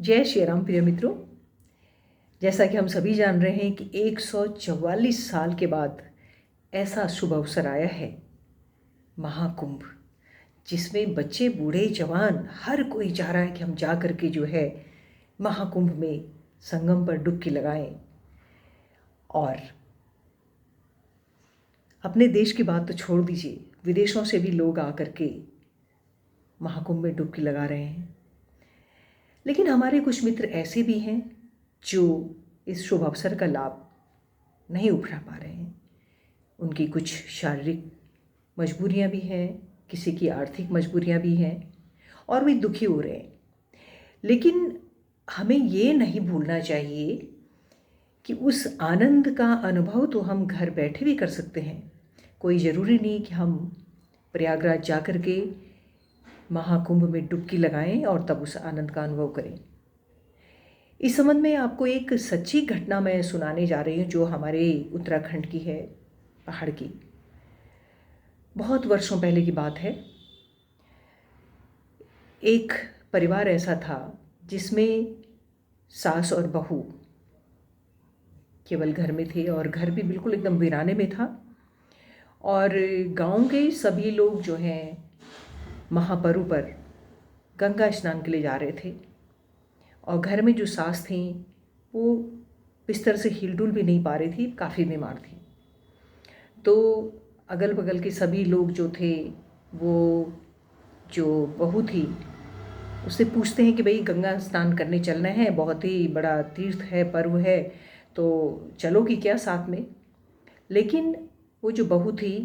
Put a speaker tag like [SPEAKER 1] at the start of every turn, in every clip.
[SPEAKER 1] जय श्री राम प्रिय मित्रों। जैसा कि हम सभी जान रहे हैं कि 144 साल के बाद ऐसा शुभ अवसर आया है, महाकुंभ, जिसमें बच्चे बूढ़े जवान हर कोई चाह रहा है कि हम जा कर के जो है महाकुंभ में संगम पर डुबकी लगाएं। और अपने देश की बात तो छोड़ दीजिए, विदेशों से भी लोग आकर के महाकुंभ में डुबकी लगा रहे हैं। लेकिन हमारे कुछ मित्र ऐसे भी हैं जो इस शुभ अवसर का लाभ नहीं उठा पा रहे हैं। उनकी कुछ शारीरिक मजबूरियां भी हैं, किसी की आर्थिक मजबूरियां भी हैं और वे दुखी हो रहे हैं। लेकिन हमें ये नहीं भूलना चाहिए कि उस आनंद का अनुभव तो हम घर बैठे भी कर सकते हैं। कोई ज़रूरी नहीं कि हम प्रयागराज जा कर के महाकुंभ में डुबकी लगाएं और तब उस आनंद का अनुभव करें। इस संबंध में आपको एक सच्ची घटना मैं सुनाने जा रही हूँ, जो हमारे उत्तराखंड की है, पहाड़ की। बहुत वर्षों पहले की बात है। एक परिवार ऐसा था जिसमें सास और बहू केवल घर में थे और घर भी बिल्कुल एकदम वीराने में था। और गांव के सभी लोग जो हैं महापर्व पर गंगा स्नान के लिए जा रहे थे और घर में जो सास थी वो बिस्तर से हिलडुल भी नहीं पा रही थी, काफ़ी बीमार थी। तो अगल बगल के सभी लोग जो थे, वो जो बहू थी उससे पूछते हैं कि भाई गंगा स्नान करने चलना है, बहुत ही बड़ा तीर्थ है, पर्व है, तो चलोगी क्या साथ में। लेकिन वो जो बहू थी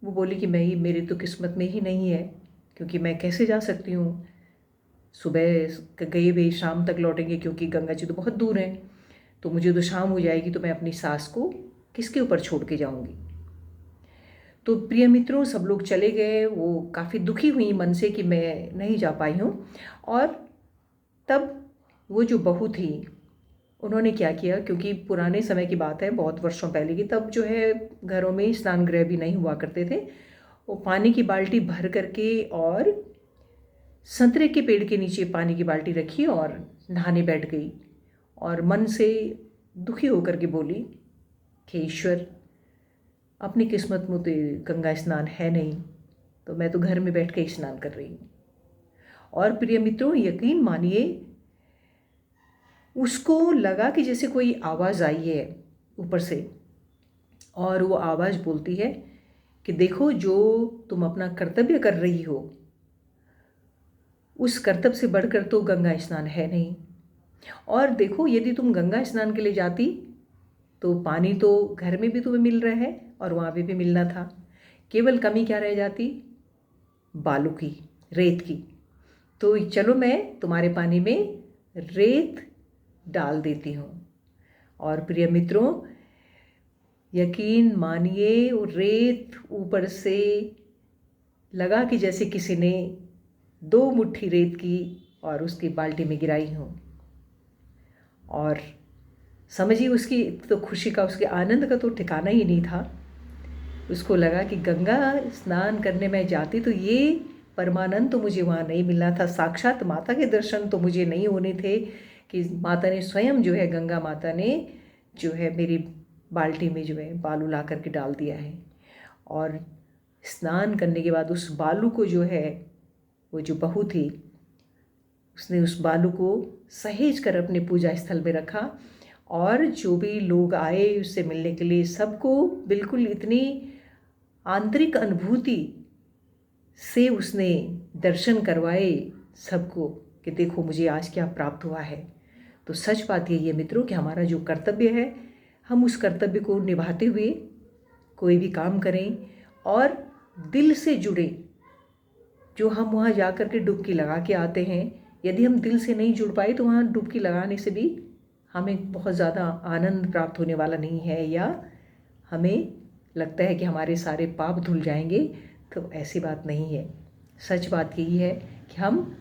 [SPEAKER 1] वो बोली कि मैं मेरी तो किस्मत में ही नहीं है, क्योंकि मैं कैसे जा सकती हूँ, सुबह गए हुए शाम तक लौटेंगे, क्योंकि गंगा जी तो बहुत दूर हैं, तो मुझे तो शाम हो जाएगी, तो मैं अपनी सास को किसके ऊपर छोड़ के जाऊँगी। तो प्रिय मित्रों, सब लोग चले गए। वो काफ़ी दुखी हुई मन से कि मैं नहीं जा पाई हूँ। और तब वो जो बहू थी उन्होंने क्या किया, क्योंकि पुराने समय की बात है, बहुत वर्षों पहले की, तब जो है घरों में स्नान गृह भी नहीं हुआ करते थे। वो पानी की बाल्टी भर करके और संतरे के पेड़ के नीचे पानी की बाल्टी रखी और नहाने बैठ गई और मन से दुखी होकर के बोली कि ईश्वर, अपनी किस्मत में तो गंगा स्नान है नहीं, तो मैं तो घर में बैठ के स्नान कर रही हूँ। और प्रिय मित्रों, यकीन मानिए, उसको लगा कि जैसे कोई आवाज़ आई है ऊपर से, और वो आवाज़ बोलती है कि देखो, जो तुम अपना कर्तव्य कर रही हो उस कर्तव्य से बढ़कर तो गंगा स्नान है नहीं। और देखो, यदि तुम गंगा स्नान के लिए जाती तो पानी तो घर में भी तुम्हें मिल रहा है और वहाँ पे भी मिलना था। केवल कमी क्या रह जाती? बालू की, रेत की। तो चलो, मैं तुम्हारे पानी में रेत डाल देती हूँ। और प्रिय मित्रों, यकीन मानिए, वो रेत ऊपर से लगा कि जैसे किसी ने 2 मुट्ठी रेत की और उसकी बाल्टी में गिराई हूँ। और समझिए, उसकी तो खुशी का, उसके आनंद का तो ठिकाना ही नहीं था। उसको लगा कि गंगा स्नान करने में जाती तो ये परमानंद तो मुझे वहाँ नहीं मिलना था, साक्षात माता के दर्शन तो मुझे नहीं होने थे, कि माता ने स्वयं जो है, गंगा माता ने जो है मेरी बाल्टी में जो है बालू ला करके डाल दिया है। और स्नान करने के बाद उस बालू को जो है, वो जो बहू थी उसने उस बालू को सहेज कर अपने पूजा स्थल में रखा। और जो भी लोग आए उससे मिलने के लिए, सबको बिल्कुल इतनी आंतरिक अनुभूति से उसने दर्शन करवाए सबको, कि देखो मुझे आज क्या प्राप्त हुआ है। तो सच बात यही है मित्रों, कि हमारा जो कर्तव्य है, हम उस कर्तव्य को निभाते हुए कोई भी काम करें और दिल से जुड़े। जो हम वहाँ जा कर के डुबकी लगा के आते हैं, यदि हम दिल से नहीं जुड़ पाए तो वहाँ डुबकी लगाने से भी हमें बहुत ज़्यादा आनंद प्राप्त होने वाला नहीं है, या हमें लगता है कि हमारे सारे पाप धुल जाएंगे। तो ऐसी बात नहीं है। सच बात यही है कि हम